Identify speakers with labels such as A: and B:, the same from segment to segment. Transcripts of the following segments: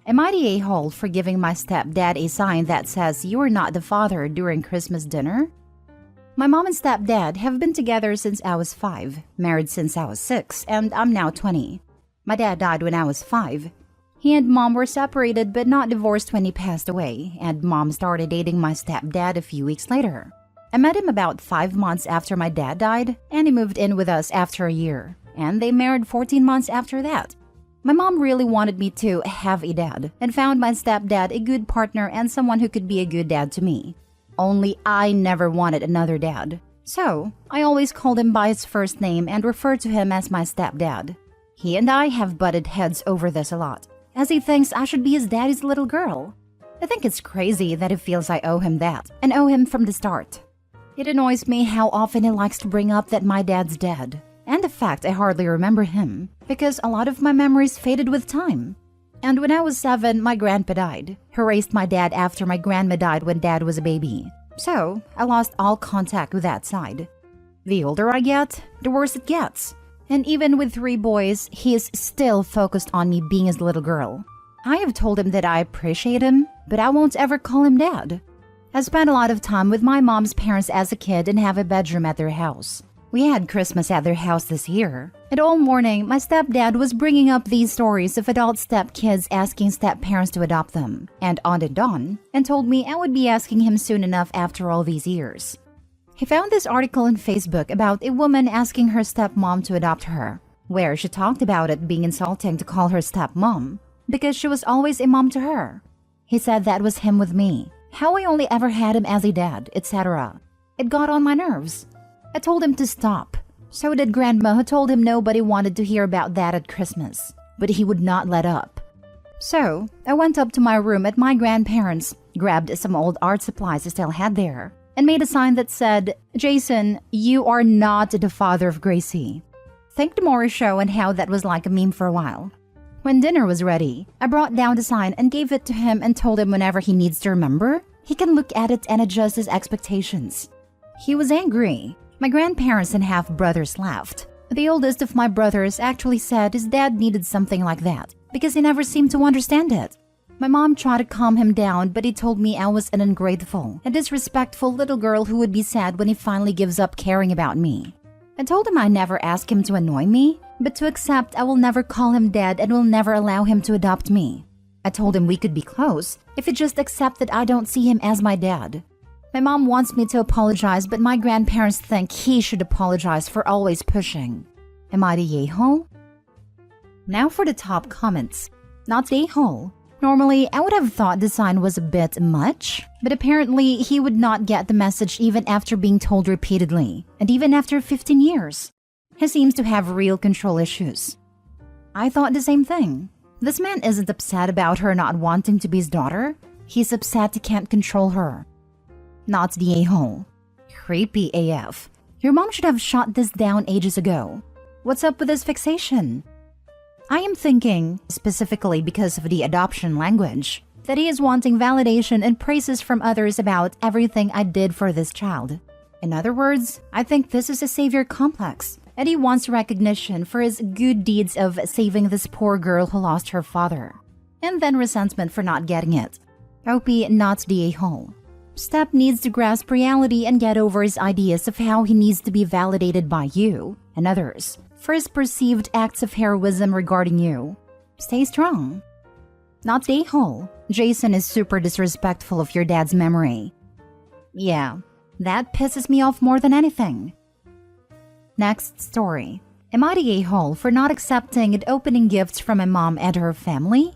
A: Am I the a-hole for giving my stepdad a sign that says you are not the father during Christmas dinner? My mom and stepdad have been together since I was 5, married since I was 6, and I'm now 20. My dad died when I was 5. He and mom were separated but not divorced when he passed away, and mom started dating my stepdad a few weeks later. I met him about 5 months after my dad died, and he moved in with us after a year, and they married 14 months after that. My mom really wanted me to have a dad, and found my stepdad a good partner and someone who could be a good dad to me. Only I never wanted another dad. So, I always called him by his first name and referred to him as my stepdad. He and I have butted heads over this a lot, as he thinks I should be his daddy's little girl. I think it's crazy that he feels I owe him that, and owe him from the start. It annoys me how often he likes to bring up that my dad's dead, and the fact I hardly remember him, because a lot of my memories faded with time. And when I was 7, my grandpa died, who raised my dad after my grandma died when dad was a baby. So, I lost all contact with that side. The older I get, the worse it gets. And even with 3 boys, he is still focused on me being his little girl. I have told him that I appreciate him, but I won't ever call him dad. I spent a lot of time with my mom's parents as a kid and have a bedroom at their house. We had Christmas at their house this year, and all morning my stepdad was bringing up these stories of adult stepkids asking stepparents to adopt them, and on, and told me I would be asking him soon enough after all these years. He found this article on Facebook about a woman asking her stepmom to adopt her, where she talked about it being insulting to call her stepmom, because she was always a mom to her. He said that was him with me, how I only ever had him as a dad, etc. It got on my nerves. I told him to stop. So did Grandma, who told him nobody wanted to hear about that at Christmas. But he would not let up. So, I went up to my room at my grandparents', grabbed some old art supplies I still had there, and made a sign that said, "Jason, you are not the father of Gracie." Think the Maury show and how that was like a meme for a while. When dinner was ready, I brought down the sign and gave it to him and told him whenever he needs to remember, he can look at it and adjust his expectations. He was angry. My grandparents and half-brothers laughed. The oldest of my brothers actually said his dad needed something like that because he never seemed to understand it. My mom tried to calm him down, but he told me I was an ungrateful and disrespectful little girl who would be sad when he finally gives up caring about me. I told him I never asked him to annoy me, but to accept I will never call him dad and will never allow him to adopt me. I told him we could be close if he just accepted I don't see him as my dad. My mom wants me to apologize, but my grandparents think he should apologize for always pushing. Am I the a-hole? Now for the top comments. Not the a-hole. Normally, I would have thought the sign was a bit much, but apparently he would not get the message even after being told repeatedly, and even after 15 years. He seems to have real control issues. I thought the same thing. This man isn't upset about her not wanting to be his daughter. He's upset he can't control her. Not the a-hole. Creepy AF. Your mom should have shot this down ages ago. What's up with this fixation? I am thinking, specifically because of the adoption language, that he is wanting validation and praises from others about everything I did for this child. In other words, I think this is a savior complex, and he wants recognition for his good deeds of saving this poor girl who lost her father, and then resentment for not getting it. OP, not the a-hole. Step needs to grasp reality and get over his ideas of how he needs to be validated by you and others for his perceived acts of heroism regarding you. Stay strong. Not the a-hole. Jason is super disrespectful of your dad's memory. Yeah, that pisses me off more than anything. Next story. Am I the a-hole for not accepting and opening gifts from my mom and her family?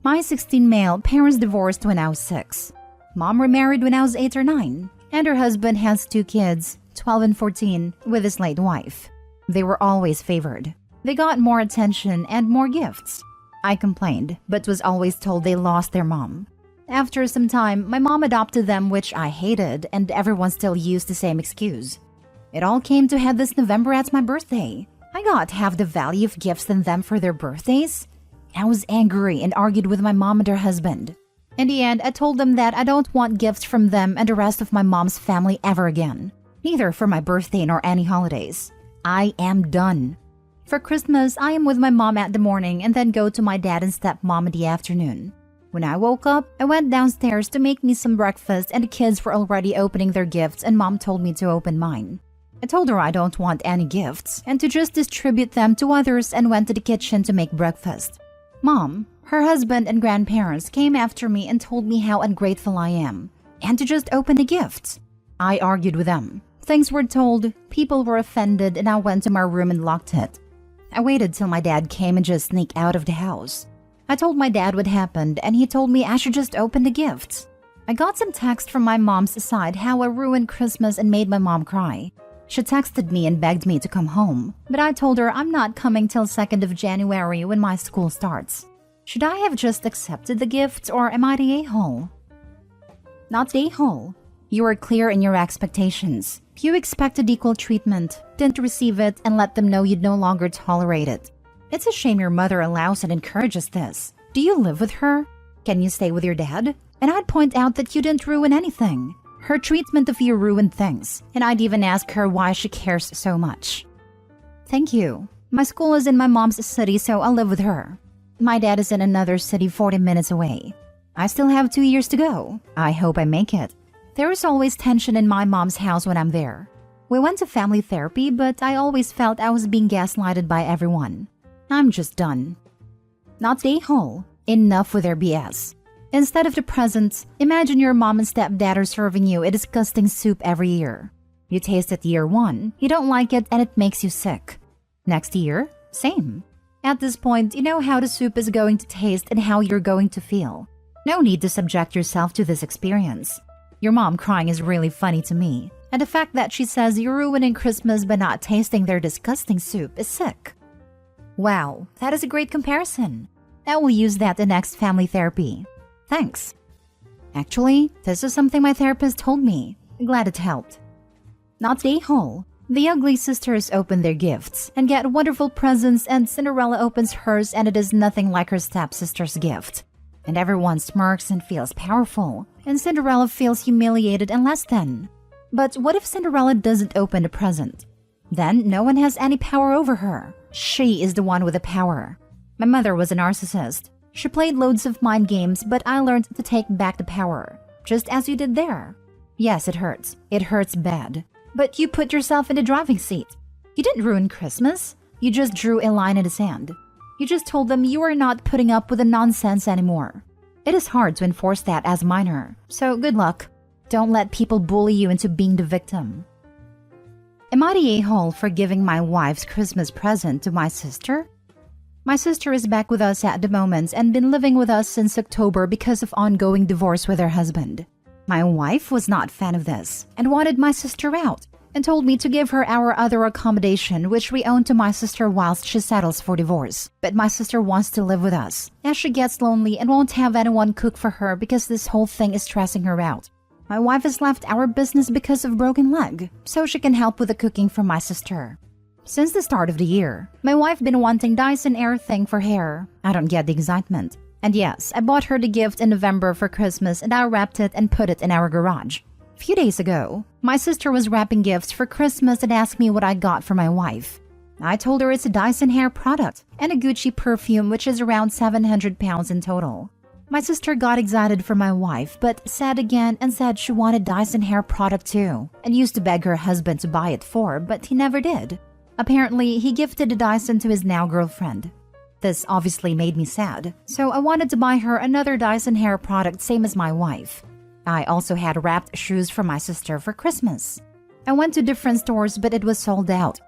A: My 16 male parents divorced when I was 6. Mom remarried when I was 8 or 9, and her husband has 2 kids, 12 and 14, with his late wife. They were always favored. They got more attention and more gifts. I complained, but was always told they lost their mom. After some time, my mom adopted them, which I hated, and everyone still used the same excuse. It all came to head this November at my birthday. I got half the value of gifts than them for their birthdays. I was angry and argued with my mom and her husband. In the end, I told them that I don't want gifts from them and the rest of my mom's family ever again. Neither for my birthday nor any holidays. I am done. For Christmas, I am with my mom at the morning and then go to my dad and stepmom in the afternoon. When I woke up, I went downstairs to make me some breakfast and the kids were already opening their gifts and mom told me to open mine. I told her I don't want any gifts and to just distribute them to others and went to the kitchen to make breakfast. Mom, her husband and grandparents came after me and told me how ungrateful I am and to just open the gifts. I argued with them. Things were told, people were offended, and I went to my room and locked it. I waited till my dad came and just sneaked out of the house. I told my dad what happened and he told me I should just open the gifts. I got some text from my mom's side how I ruined Christmas and made my mom cry. She texted me and begged me to come home, but I told her I'm not coming till 2nd of January when my school starts. Should I have just accepted the gifts or am I the a-hole? Not the a-hole. You were clear in your expectations. You expected equal treatment, didn't receive it, and let them know you'd no longer tolerate it. It's a shame your mother allows and encourages this. Do you live with her? Can you stay with your dad? And I'd point out that you didn't ruin anything. Her treatment of you ruined things, and I'd even ask her why she cares so much. Thank you. My school is in my mom's city, so I'll live with her. My dad is in another city 40 minutes away. I still have 2 years to go. I hope I make it. There is always tension in my mom's house when I'm there. We went to family therapy, but I always felt I was being gaslighted by everyone. I'm just done. Not the a-hole. Enough with their BS. Instead of the presents, imagine your mom and stepdad are serving you a disgusting soup every year. You taste it year 1, you don't like it, and it makes you sick. Next year, same. At this point, you know how the soup is going to taste and how you're going to feel. No need to subject yourself to this experience. Your mom crying is really funny to me, and the fact that she says you're ruining Christmas by not tasting their disgusting soup is sick. Wow, that is a great comparison. I will use that in next family therapy. Thanks. Actually, this is something my therapist told me. Glad it helped. Not the a-hole. The ugly sisters open their gifts and get wonderful presents, and Cinderella opens hers and it is nothing like her stepsister's gift. And everyone smirks and feels powerful, and Cinderella feels humiliated and less than. But what if Cinderella doesn't open the present? Then no one has any power over her. She is the one with the power. My mother was a narcissist. She played loads of mind games, but I learned to take back the power, just as you did there. Yes, it hurts. It hurts bad. But you put yourself in the driving seat. You didn't ruin Christmas. You just drew a line in the sand. You just told them you are not putting up with the nonsense anymore. It is hard to enforce that as a minor, so good luck. Don't let people bully you into being the victim. Am I the a-hole for giving my wife's Christmas present to my sister? My sister is back with us at the moment and been living with us since October because of ongoing divorce with her husband. My wife was not a fan of this and wanted my sister out and told me to give her our other accommodation which we own to my sister whilst she settles for divorce. But my sister wants to live with us as she gets lonely and won't have anyone cook for her because this whole thing is stressing her out. My wife has left our business because of broken leg, so she can help with the cooking for my sister. Since the start of the year, my wife been wanting Dyson Air thing for hair. I don't get the excitement. And yes, I bought her the gift in November for Christmas and I wrapped it and put it in our garage. A few days ago, my sister was wrapping gifts for Christmas and asked me what I got for my wife. I told her it's a Dyson hair product and a Gucci perfume which is around 700 pounds in total. My sister got excited for my wife, but said again and said she wanted Dyson hair product too, and used to beg her husband to buy it for, but he never did. Apparently, he gifted the Dyson to his now girlfriend. This obviously made me sad, so I wanted to buy her another Dyson hair product same as my wife. I also had wrapped shoes for my sister for Christmas. I went to different stores, but it was sold out.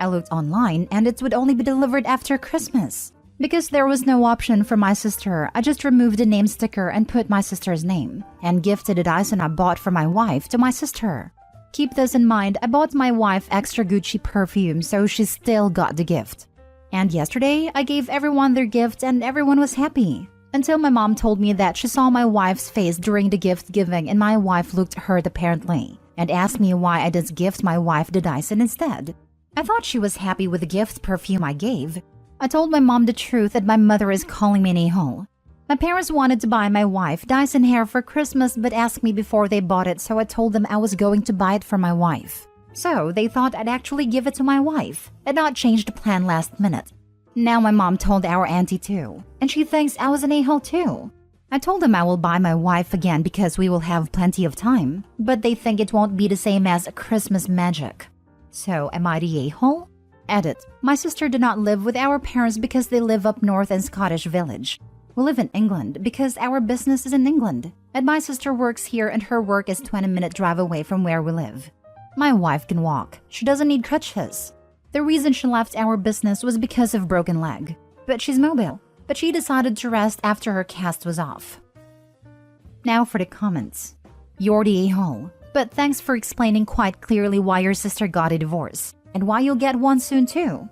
A: I looked online and it would only be delivered after Christmas. Because there was no option for my sister, I just removed the name sticker and put my sister's name, and gifted the Dyson I bought for my wife to my sister. Keep this in mind, I bought my wife extra Gucci perfume, so she still got the gift. And yesterday, I gave everyone their gift and everyone was happy. Until my mom told me that she saw my wife's face during the gift giving and my wife looked hurt apparently, and asked me why I didn't gift my wife the Dyson instead. I thought she was happy with the gift perfume I gave. I told my mom the truth that my mother is calling me an a-hole. My parents wanted to buy my wife Dyson hair for Christmas but asked me before they bought it, so I told them I was going to buy it for my wife. So they thought I'd actually give it to my wife and not change the plan last minute. Now my mom told our auntie too, and she thinks I was an a-hole too. I told them I will buy my wife again because we will have plenty of time, but they think it won't be the same as Christmas magic. So am I the a-hole? Edit. My sister did not live with our parents because they live up north in Scottish Village. We live in England because our business is in England, and my sister works here and her work is 20-minute drive away from where we live. My wife can walk. She doesn't need crutches. The reason she left our business was because of broken leg. But she's mobile. But she decided to rest after her cast was off. Now for the comments. You're the a-hole, but thanks for explaining quite clearly why your sister got a divorce, and why you'll get one soon too.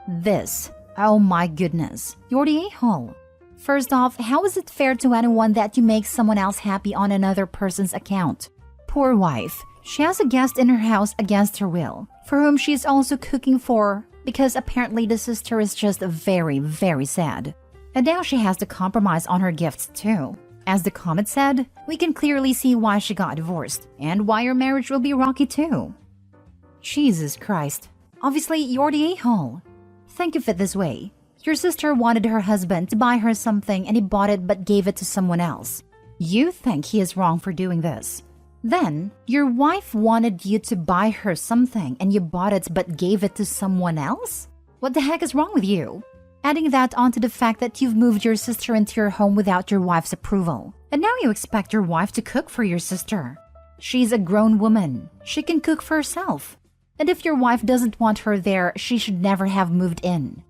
A: This. Oh my goodness. You're the a-hole. First off, how is it fair to anyone that you make someone else happy on another person's account? Poor wife. She has a guest in her house against her will, for whom she is also cooking for, because apparently the sister is just very, very sad. And now she has to compromise on her gifts too. As the comment said, we can clearly see why she got divorced, and why your marriage will be rocky too. Jesus Christ. Obviously, you're the a-hole. Think of it this way. Your sister wanted her husband to buy her something and he bought it but gave it to someone else. You think he is wrong for doing this. Then, your wife wanted you to buy her something and you bought it but gave it to someone else? What the heck is wrong with you? Adding that onto the fact that you've moved your sister into your home without your wife's approval. And now you expect your wife to cook for your sister. She's a grown woman. She can cook for herself. And if your wife doesn't want her there, she should never have moved in.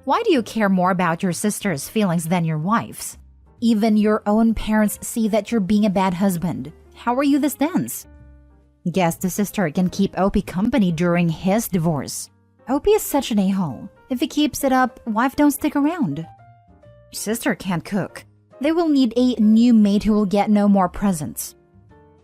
A: Why do you care more about your sister's feelings than your wife's? Even your own parents see that you're being a bad husband. How are you this dense? Guess the sister can keep Opie company during his divorce. Opie is such an a-hole. If he keeps it up, wife don't stick around. Sister can't cook. They will need a new maid who will get no more presents.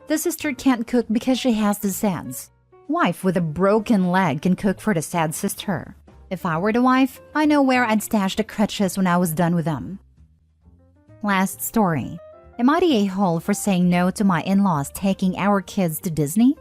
A: The sister can't cook because she has the SADS. Wife with a broken leg can cook for the sad sister. If I were the wife, I know where I'd stash the crutches when I was done with them. Last story. Am I the a-hole for saying no to my in-laws taking our kids to Disney?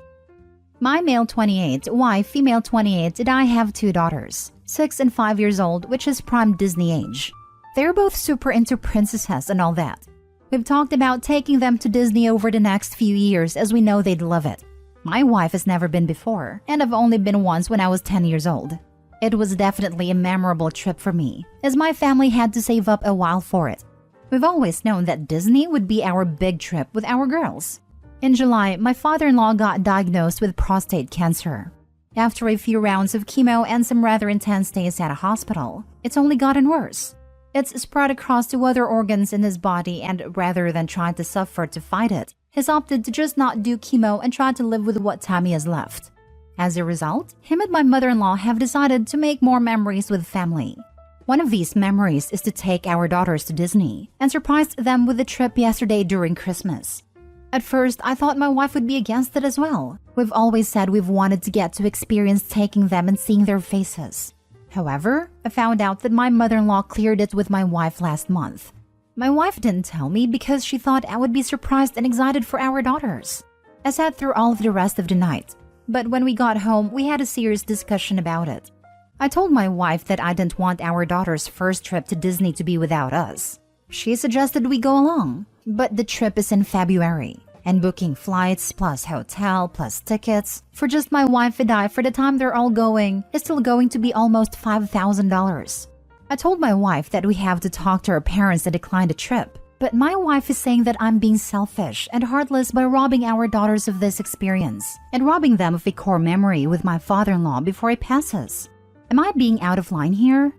A: My male 28, wife female 28, and I have 2 daughters, 6 and 5 years old, which is prime Disney age. They're both super into princesses and all that. We've talked about taking them to Disney over the next few years as we know they'd love it. My wife has never been before, and I've only been once when I was 10 years old. It was definitely a memorable trip for me, as my family had to save up a while for it. We've always known that Disney would be our big trip with our girls. In July, my father-in-law got diagnosed with prostate cancer. After a few rounds of chemo and some rather intense stays at a hospital, it's only gotten worse. It's spread across to other organs in his body, and rather than trying to suffer to fight it, he's opted to just not do chemo and try to live with what time he has left. As a result, him and my mother-in-law have decided to make more memories with family. One of these memories is to take our daughters to Disney and surprised them with a trip yesterday during Christmas. At first, I thought my wife would be against it as well. We've always said we've wanted to get to experience taking them and seeing their faces. However, I found out that my mother-in-law cleared it with my wife last month. My wife didn't tell me because she thought I would be surprised and excited for our daughters. I sat through all of the rest of the night, but when we got home, we had a serious discussion about it. I told my wife that I didn't want our daughter's first trip to Disney to be without us. She suggested we go along, but the trip is in February, and booking flights plus hotel plus tickets for just my wife and I for the time they're all going is still going to be almost $5,000. I told my wife that we have to talk to her parents to decline the trip, but my wife is saying that I'm being selfish and heartless by robbing our daughters of this experience and robbing them of a core memory with my father-in-law before he passes. Am I being out of line here?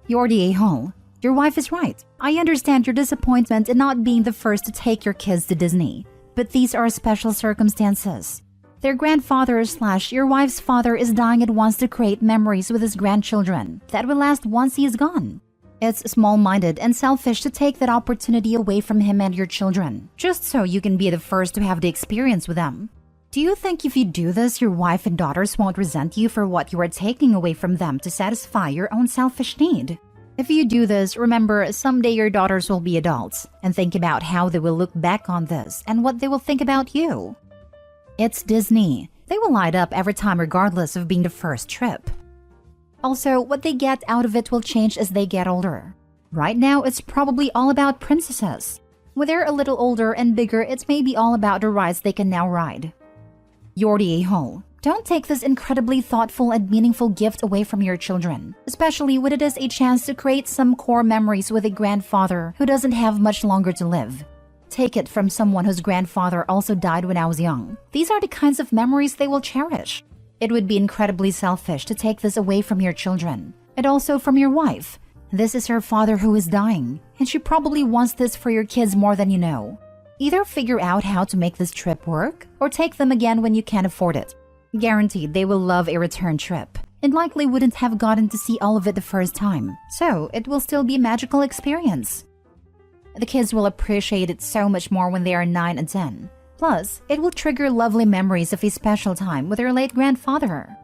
A: You're the a-hole. Your wife is right. I understand your disappointment in not being the first to take your kids to Disney, but these are special circumstances. Their grandfather / your wife's father is dying and wants to create memories with his grandchildren that will last once he is gone. It's small-minded and selfish to take that opportunity away from him and your children, just so you can be the first to have the experience with them. Do you think if you do this, your wife and daughters won't resent you for what you are taking away from them to satisfy your own selfish need? If you do this, remember, someday your daughters will be adults, and think about how they will look back on this and what they will think about you. It's Disney. They will light up every time regardless of being the first trip. Also, what they get out of it will change as they get older. Right now, it's probably all about princesses. When they're a little older and bigger, it's maybe all about the rides they can now ride. You're the a-hole. Don't take this incredibly thoughtful and meaningful gift away from your children, especially when it is a chance to create some core memories with a grandfather who doesn't have much longer to live. Take it from someone whose grandfather also died when I was young. These are the kinds of memories they will cherish. It would be incredibly selfish to take this away from your children, and also from your wife. This is her father who is dying, and she probably wants this for your kids more than you know. Either figure out how to make this trip work, or take them again when you can afford it. Guaranteed they will love a return trip, and likely wouldn't have gotten to see all of it the first time, so it will still be a magical experience. The kids will appreciate it so much more when they are 9 and 10. Plus, it will trigger lovely memories of a special time with their late grandfather.